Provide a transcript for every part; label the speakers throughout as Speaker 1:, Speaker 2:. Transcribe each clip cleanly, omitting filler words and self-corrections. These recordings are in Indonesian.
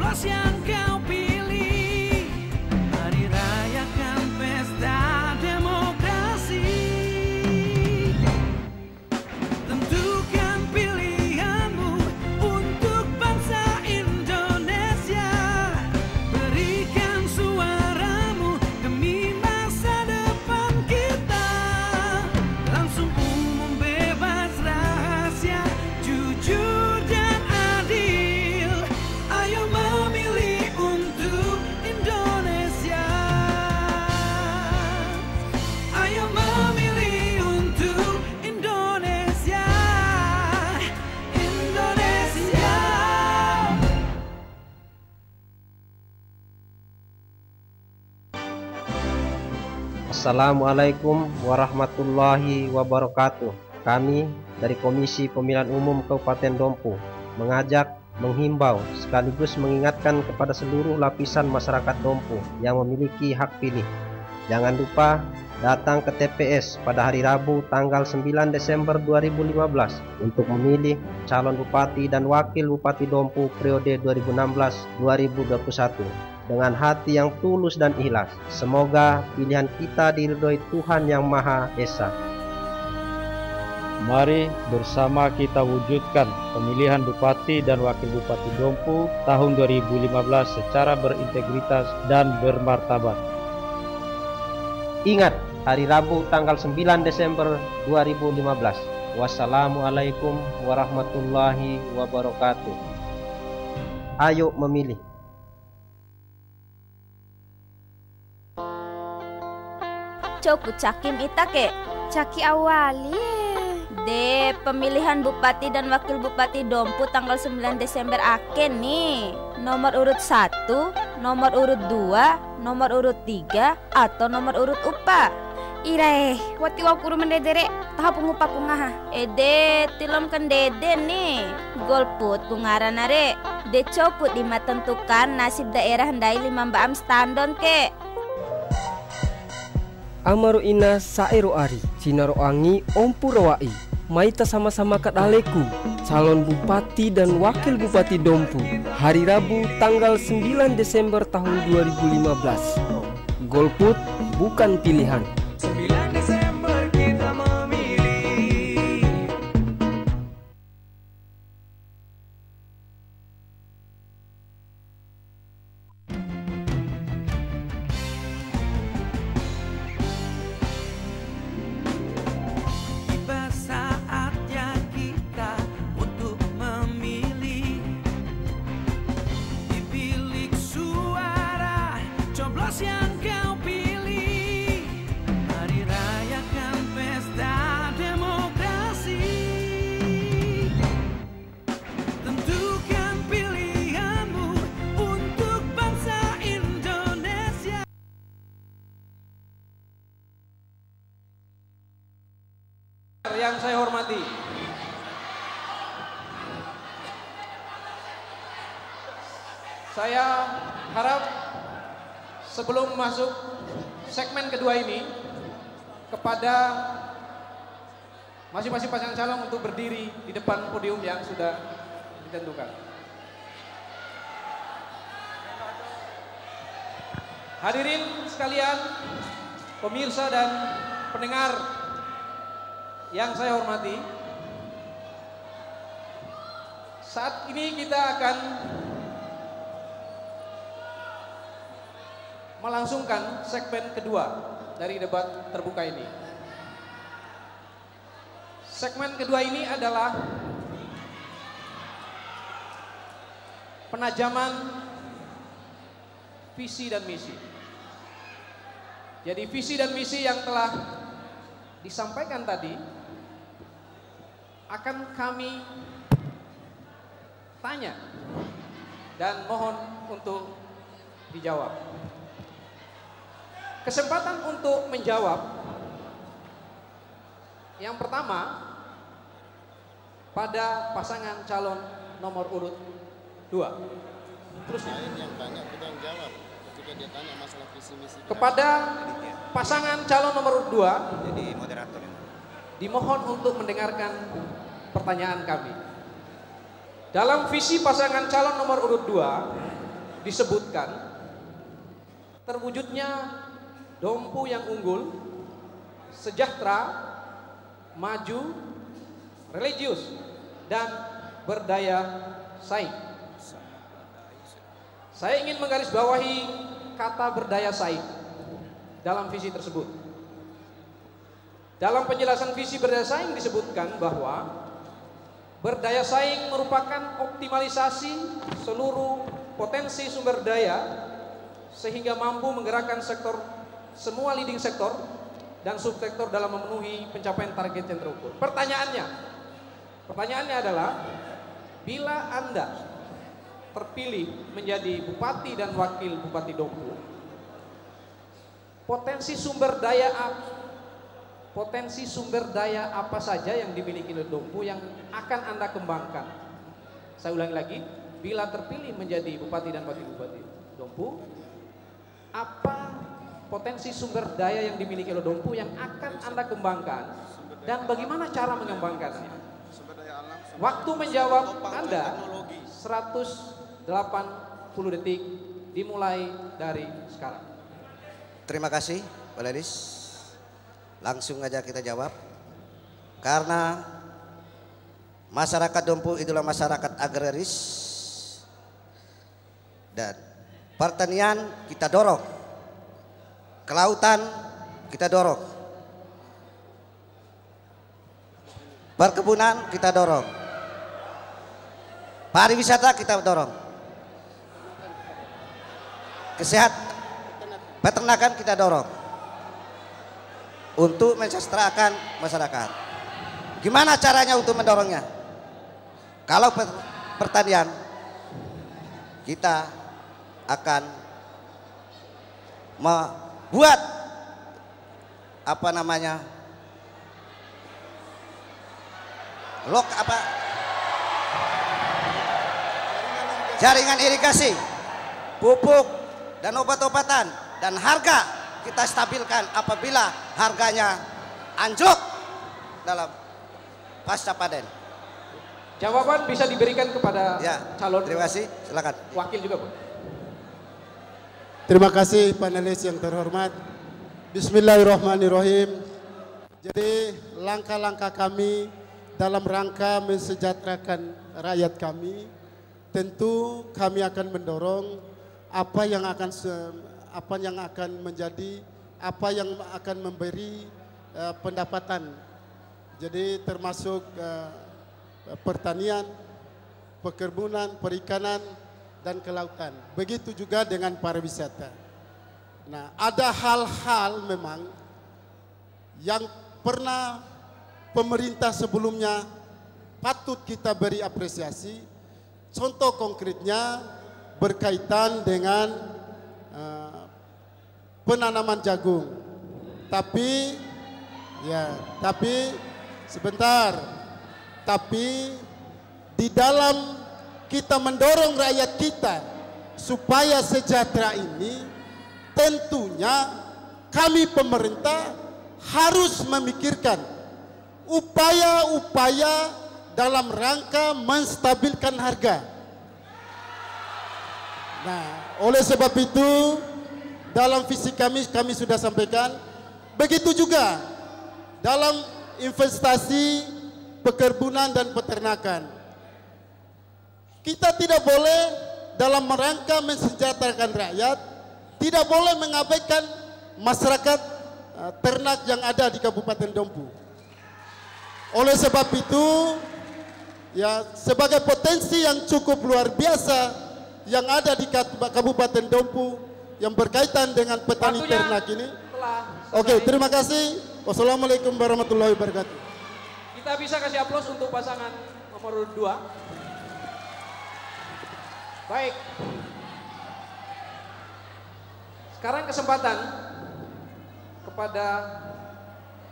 Speaker 1: coblos yang kau pilih. Mari rayakan pesta demokrasi. Tentukan pilihanmu untuk bangsa Indonesia. Berikan suaramu demi masa depan kita. Langsung umum, bebas, rahasia, jujur dan adil. Ayo memilih untuk Indonesia. Ayo memilih untuk Indonesia. Indonesia.
Speaker 2: Assalamualaikum warahmatullahi wabarakatuh. Kami dari Komisi Pemilihan Umum Kabupaten Dompu mengajak, menghimbau, sekaligus mengingatkan kepada seluruh lapisan masyarakat Dompu yang memiliki hak pilih. Jangan lupa datang ke TPS pada hari Rabu tanggal 9 Desember 2015 untuk memilih calon bupati dan wakil bupati Dompu periode 2016-2021 dengan hati yang tulus dan ikhlas. Semoga pilihan kita diridhoi Tuhan Yang Maha Esa.
Speaker 3: Mari bersama kita wujudkan pemilihan Bupati dan Wakil Bupati Dompu tahun 2015 secara berintegritas dan bermartabat.
Speaker 2: Ingat, hari Rabu tanggal 9 Desember 2015. Wassalamualaikum warahmatullahi wabarakatuh. Ayo memilih.
Speaker 4: Coku cakim itake
Speaker 5: Caki awali.
Speaker 4: de pemilihan Bupati dan Wakil Bupati Dompu tanggal 9 Desember aken nih. Nomor urut 1, nomor urut 2, nomor urut 3, atau nomor urut upa.
Speaker 5: Irae, wati wakuru mendedere taha pengupa kungaha.
Speaker 4: Ede tilom kan dede nih. Golput kungarana re. De coput tentukan nasib daerah hendai 5 mbaam standon ke.
Speaker 6: Amaru ina saero ari sinaro angi ompu rawai maita sama-sama kadaleku calon bupati dan wakil bupati Dompu hari Rabu tanggal 9 Desember tahun 2015. Golput bukan pilihan.
Speaker 1: 9 Desember kita memilih. Tiba saatnya kita untuk memilih. Di bilik suara coblos yang kau pilih. Mari rayakan pesta demokrasi. Tentukan pilihanmu untuk bangsa Indonesia.
Speaker 7: Yang saya hormati, saya harap sebelum masuk segmen kedua ini kepada masing-masing pasangan calon untuk berdiri di depan podium yang sudah ditentukan. Hadirin sekalian, pemirsa dan pendengar yang saya hormati, saat ini kita akan melangsungkan segmen kedua dari debat terbuka ini. Segmen kedua ini adalah penajaman visi dan misi. Jadi visi dan misi yang telah disampaikan tadi akan kami tanya dan mohon untuk dijawab. Kesempatan untuk menjawab yang pertama pada pasangan calon nomor urut 2. Terus
Speaker 8: yang tanya kita yang jawab ketika dia tanya masalah visi misi.
Speaker 7: Kepada pasangan calon nomor urut 2,
Speaker 8: jadi moderator ini.
Speaker 7: Dimohon untuk mendengarkan pertanyaan kami. Dalam visi pasangan calon nomor urut 2 disebutkan terwujudnya Dompu yang unggul, sejahtera, maju, religius, dan berdaya saing. Saya ingin menggarisbawahi kata berdaya saing dalam visi tersebut. Dalam penjelasan visi berdaya saing disebutkan bahwa berdaya saing merupakan optimalisasi seluruh potensi sumber daya sehingga mampu menggerakkan semua leading sektor dan subsektor dalam memenuhi pencapaian target yang terukur. Pertanyaannya adalah, bila Anda terpilih menjadi bupati dan wakil bupati Dompu, potensi sumber daya apa saja yang dimiliki oleh Dompu yang akan Anda kembangkan? Saya ulangi lagi, bila terpilih menjadi bupati dan wakil bupati Dompu, apa potensi sumber daya yang dimiliki oleh Dompu yang akan Anda kembangkan dan bagaimana cara mengembangkannya? Waktu menjawab Anda 180 detik dimulai dari sekarang.
Speaker 9: Terima kasih Pak Ledis. Langsung aja kita jawab. Karena masyarakat Dompu itulah masyarakat agraris dan pertanian kita dorong, kelautan kita dorong, perkebunan kita dorong, pariwisata kita dorong, peternakan kita dorong untuk mensejahterakan masyarakat. Gimana caranya untuk mendorongnya? Kalau pertanian, kita akan membuat jaringan irigasi, pupuk dan obat-obatan, dan harga kita stabilkan apabila harganya anjlok dalam pasca panen.
Speaker 7: Jawaban bisa diberikan kepada calon.
Speaker 9: Terima kasih, silakan.
Speaker 7: Wakil juga, Pak.
Speaker 10: Terima kasih panelis yang terhormat. Bismillahirrahmanirrahim. Jadi langkah-langkah kami dalam rangka mensejahterakan rakyat kami, tentu kami akan mendorong apa yang akan memberi pendapatan. Jadi termasuk pertanian, perkebunan, perikanan, dan kelautan. Begitu juga dengan pariwisata. Nah, ada hal-hal memang yang pernah pemerintah sebelumnya patut kita beri apresiasi. Contoh konkretnya berkaitan dengan penanaman jagung. Tapi di dalam kita mendorong rakyat kita supaya sejahtera ini, tentunya kami pemerintah harus memikirkan upaya-upaya dalam rangka menstabilkan harga. Nah, oleh sebab itu dalam visi kami sudah sampaikan, begitu juga dalam investasi perkebunan dan peternakan. Kita tidak boleh dalam rangka mensejahterakan rakyat, tidak boleh mengabaikan masyarakat ternak yang ada di Kabupaten Dompu. Oleh sebab itu, sebagai potensi yang cukup luar biasa yang ada di Kabupaten Dompu yang berkaitan dengan petani ternak ini. Oke, terima kasih. Wassalamualaikum warahmatullahi wabarakatuh.
Speaker 7: Kita bisa kasih aplaus untuk pasangan nomor 2. Baik. Sekarang kesempatan kepada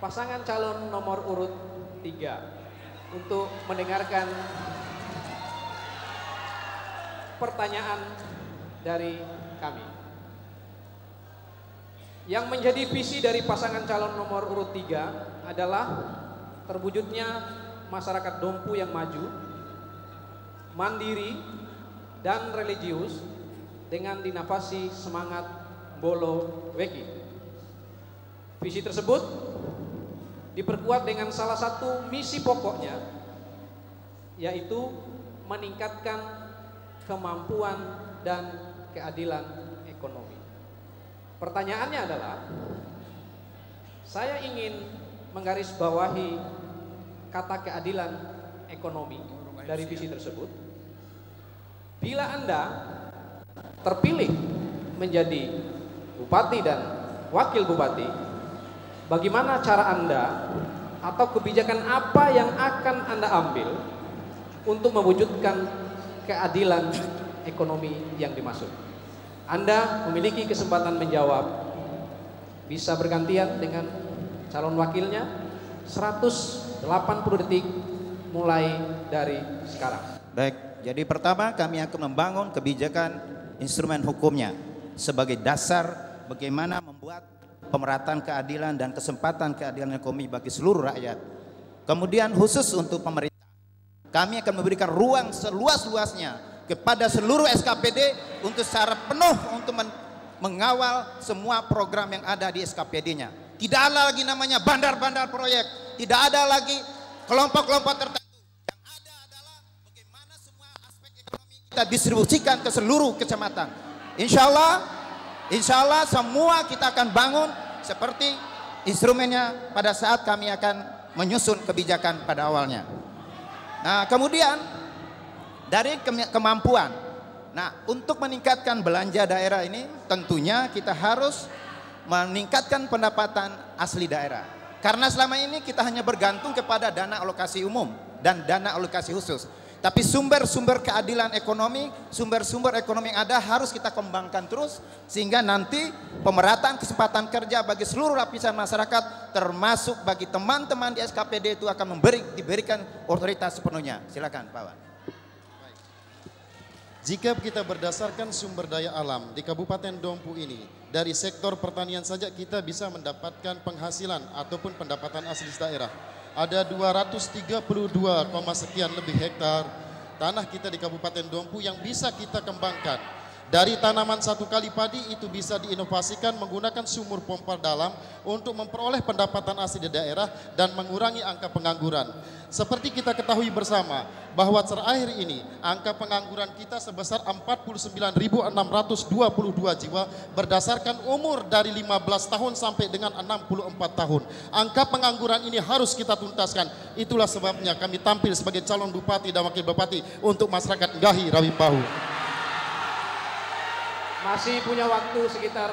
Speaker 7: pasangan calon nomor urut 3 untuk mendengarkan pertanyaan dari kami. Yang menjadi visi dari pasangan calon nomor urut 3 adalah terwujudnya masyarakat Dompu yang maju, mandiri, dan religius dengan dinavasi semangat Bolo Weki. Visi tersebut diperkuat dengan salah satu misi pokoknya, yaitu meningkatkan kemampuan dan keadilan ekonomi. Pertanyaannya adalah, saya ingin menggarisbawahi kata keadilan ekonomi dari visi tersebut. Bila Anda terpilih menjadi bupati dan wakil bupati, bagaimana cara Anda atau kebijakan apa yang akan Anda ambil untuk mewujudkan keadilan ekonomi yang dimaksud? Anda memiliki kesempatan menjawab, bisa bergantian dengan calon wakilnya, 180 detik mulai dari sekarang.
Speaker 11: Baik, jadi pertama kami akan membangun kebijakan instrumen hukumnya sebagai dasar bagaimana membuat pemerataan keadilan dan kesempatan keadilan ekonomi bagi seluruh rakyat. Kemudian khusus untuk pemerintah, kami akan memberikan ruang seluas-luasnya kepada seluruh SKPD untuk secara penuh untuk mengawal semua program yang ada di SKPD-nya. Tidak ada lagi namanya bandar-bandar proyek, tidak ada lagi kelompok-kelompok tertentu. Yang ada adalah bagaimana semua aspek ekonomi kita distribusikan ke seluruh kecamatan. Insya Allah semua kita akan bangun seperti instrumennya pada saat kami akan menyusun kebijakan pada awalnya. Nah, kemudian dari kemampuan. Nah, untuk meningkatkan belanja daerah ini tentunya kita harus meningkatkan pendapatan asli daerah. Karena selama ini kita hanya bergantung kepada dana alokasi umum dan dana alokasi khusus. Tapi sumber-sumber keadilan ekonomi, sumber-sumber ekonomi yang ada harus kita kembangkan terus sehingga nanti pemerataan kesempatan kerja bagi seluruh lapisan masyarakat termasuk bagi teman-teman di SKPD itu akan diberikan otoritas sepenuhnya. Silakan Pak Wan.
Speaker 10: Jika kita berdasarkan sumber daya alam di Kabupaten Dompu ini, dari sektor pertanian saja kita bisa mendapatkan penghasilan ataupun pendapatan asli daerah. Ada 232, sekian lebih hektar tanah kita di Kabupaten Dompu yang bisa kita kembangkan. Dari tanaman satu kali padi itu bisa diinovasikan menggunakan sumur pompa dalam untuk memperoleh pendapatan asli di daerah dan mengurangi angka pengangguran. Seperti kita ketahui bersama bahwa terakhir ini angka pengangguran kita sebesar 49.622 jiwa berdasarkan umur dari 15 tahun sampai dengan 64 tahun. Angka pengangguran ini harus kita tuntaskan. Itulah sebabnya kami tampil sebagai calon bupati dan wakil bupati untuk masyarakat Gahi Rawi Pahu.
Speaker 7: Masih punya waktu sekitar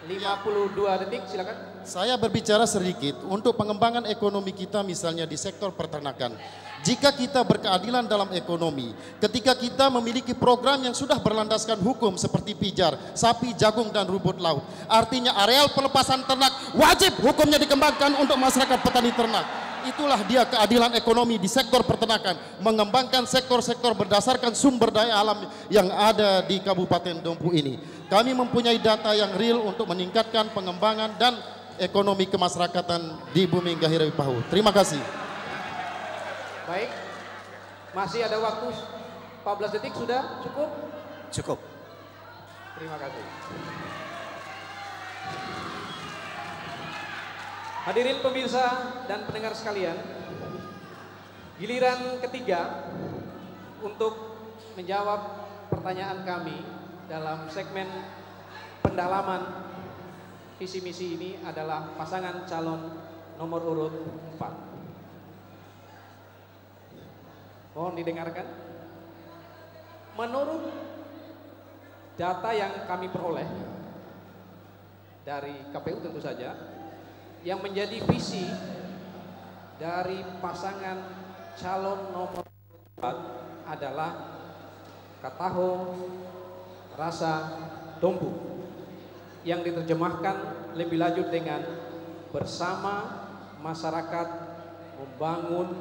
Speaker 7: 52 detik, silakan.
Speaker 10: Saya berbicara sedikit untuk pengembangan ekonomi kita misalnya di sektor peternakan. Jika kita berkeadilan dalam ekonomi, ketika kita memiliki program yang sudah berlandaskan hukum seperti pijar, sapi, jagung dan rumput laut. Artinya areal pelepasan ternak wajib hukumnya dikembangkan untuk masyarakat petani ternak. Itulah dia keadilan ekonomi di sektor peternakan, mengembangkan sektor-sektor berdasarkan sumber daya alam yang ada di Kabupaten Dompu ini. Kami mempunyai data yang real untuk meningkatkan pengembangan dan ekonomi kemasyarakatan di Bumi Gahi Rawi Pahu. Terima kasih.
Speaker 7: Baik, masih ada waktu 14 detik, sudah cukup?
Speaker 11: Cukup.
Speaker 7: Terima kasih. Hadirin pemirsa dan pendengar sekalian, giliran ketiga untuk menjawab pertanyaan kami dalam segmen pendalaman visi misi ini adalah pasangan calon nomor urut 4. Mohon didengarkan. Menurut data yang kami peroleh dari KPU tentu saja, yang menjadi visi dari pasangan calon nomor 4 adalah Kataho Rasa Dompu, yang diterjemahkan lebih lanjut dengan bersama masyarakat membangun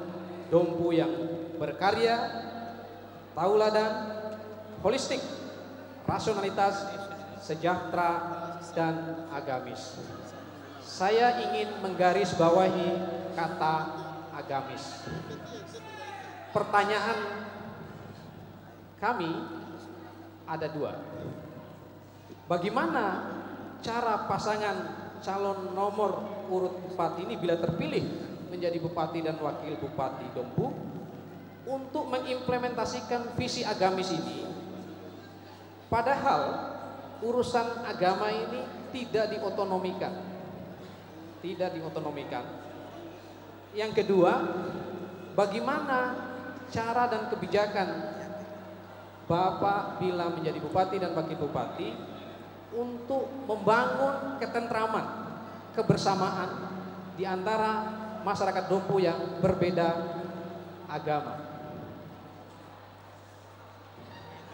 Speaker 7: Dompu yang berkarya, tauladan, holistik, rasionalitas, sejahtera, dan agamis. Saya ingin menggarisbawahi kata agamis. Pertanyaan kami, ada dua. Bagaimana cara pasangan calon nomor urut 4 ini bila terpilih menjadi bupati dan wakil bupati Dompu untuk mengimplementasikan visi agamis ini, padahal urusan agama ini tidak diotonomikan. Yang kedua, bagaimana cara dan kebijakan Bapak bila menjadi bupati dan wakil bupati untuk membangun ketentraman, kebersamaan di antara masyarakat Dompu yang berbeda agama.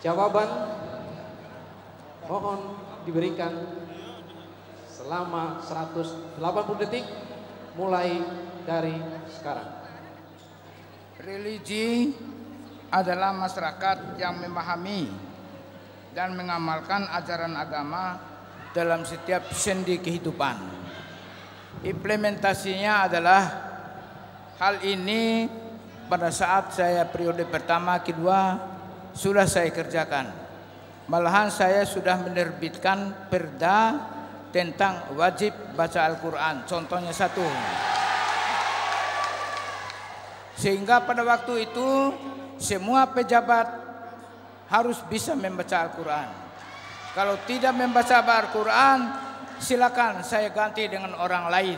Speaker 7: Jawaban mohon diberikan selama 180 detik mulai dari sekarang.
Speaker 12: Religi adalah masyarakat yang memahami dan mengamalkan ajaran agama dalam setiap sendi kehidupan. Implementasinya adalah hal ini pada saat saya periode pertama, kedua sudah saya kerjakan. Malahan saya sudah menerbitkan perda tentang wajib baca Al-Quran. Contohnya satu. Sehingga pada waktu itu semua pejabat harus bisa membaca Al-Quran. Kalau tidak membaca Al-Quran, silakan saya ganti dengan orang lain.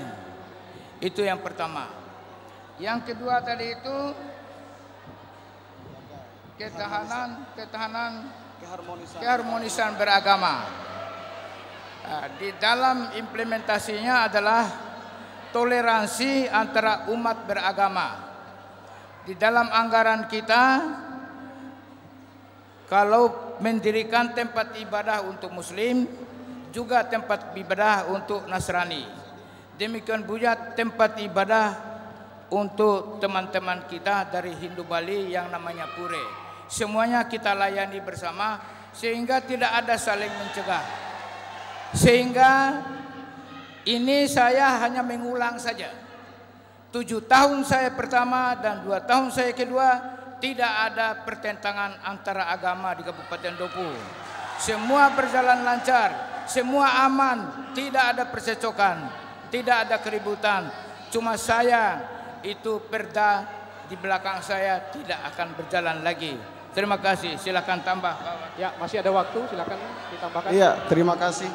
Speaker 12: Itu yang pertama. Yang kedua tadi itu keharmonisan beragama. Nah, di dalam implementasinya adalah toleransi antara umat beragama. Di dalam anggaran kita, kalau mendirikan tempat ibadah untuk Muslim, juga tempat ibadah untuk Nasrani. Demikian juga tempat ibadah untuk teman-teman kita dari Hindu Bali yang namanya Pure. Semuanya kita layani bersama sehingga tidak ada saling mencegah. Sehingga ini saya hanya mengulang saja. 7 tahun saya pertama dan 2 tahun saya kedua tidak ada pertentangan antara agama di Kabupaten Dompu. Semua berjalan lancar, semua aman, tidak ada percecokan, tidak ada keributan. Cuma saya itu perda di belakang saya tidak akan berjalan lagi. Terima kasih, silakan tambah.
Speaker 7: Ya, masih ada waktu, silakan ditambahkan.
Speaker 13: Iya, terima kasih.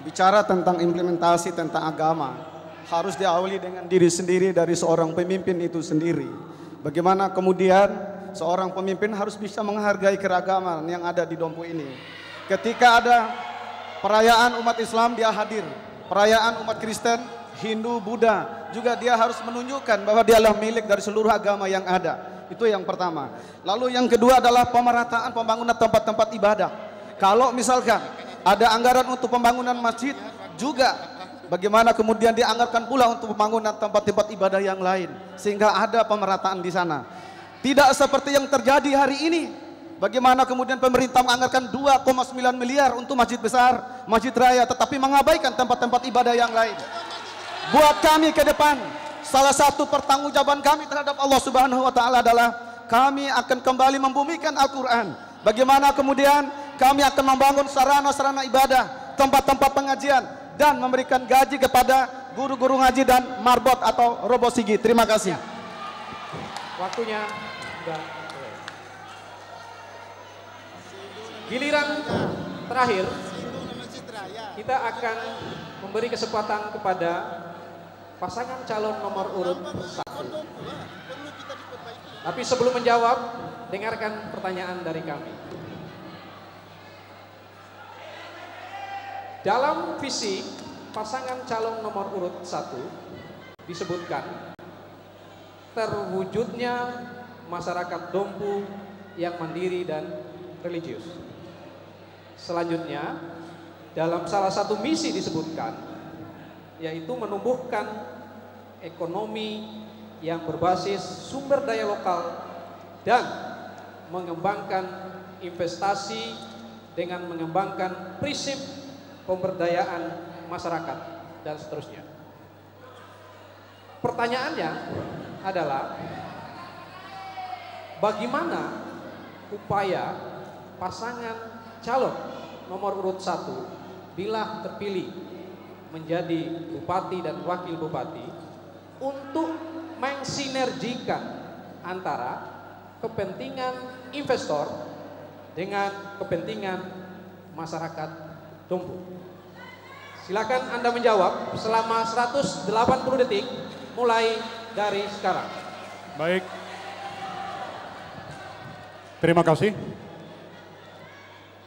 Speaker 13: Bicara tentang implementasi tentang agama, harus diawali dengan diri sendiri dari seorang pemimpin itu sendiri. Bagaimana kemudian seorang pemimpin harus bisa menghargai keragaman yang ada di Dompu ini. Ketika ada perayaan umat Islam, dia hadir. Perayaan umat Kristen, Hindu, Buddha, juga dia harus menunjukkan bahwa dia adalah milik dari seluruh agama yang ada. Itu yang pertama. Lalu yang kedua adalah pemerataan pembangunan tempat-tempat ibadah. Kalau misalkan ada anggaran untuk pembangunan masjid, juga bagaimana kemudian dianggarkan pula untuk pembangunan tempat-tempat ibadah yang lain, sehingga ada pemerataan di sana. Tidak seperti yang terjadi hari ini. Bagaimana kemudian pemerintah menganggarkan 2,9 miliar untuk masjid besar, masjid raya, tetapi mengabaikan tempat-tempat ibadah yang lain. Buat kami ke depan, salah satu pertanggungjawaban kami terhadap Allah Subhanahu wa taala adalah kami akan kembali membumikan Al-Quran. Bagaimana kemudian kami akan membangun sarana-sarana ibadah, tempat-tempat pengajian, dan memberikan gaji kepada guru-guru ngaji dan marbot atau robosigi. Terima kasih.
Speaker 7: Waktunya sudah selesai. Giliran terakhir, kita akan memberi kesempatan kepada pasangan calon nomor urut 1. Tapi sebelum menjawab, dengarkan pertanyaan dari kami. Dalam visi pasangan calon nomor urut 1 disebutkan terwujudnya masyarakat Dompu yang mandiri dan religius. Selanjutnya, dalam salah satu misi disebutkan yaitu menumbuhkan ekonomi yang berbasis sumber daya lokal dan mengembangkan investasi dengan mengembangkan prinsip pemberdayaan masyarakat dan seterusnya. Pertanyaannya adalah bagaimana upaya pasangan calon nomor urut 1 bila terpilih menjadi bupati dan wakil bupati untuk mensinergikan antara kepentingan investor dengan kepentingan masyarakat Dompu. Silakan Anda menjawab selama 180 detik mulai dari sekarang.
Speaker 14: Baik. Terima kasih.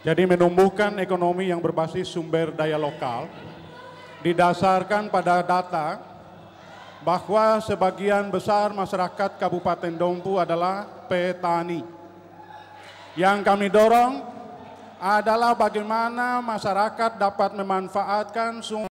Speaker 14: Jadi menumbuhkan ekonomi yang berbasis sumber daya lokal didasarkan pada data bahwa sebagian besar masyarakat Kabupaten Dompu adalah petani. Yang kami dorong adalah bagaimana masyarakat dapat memanfaatkan sumber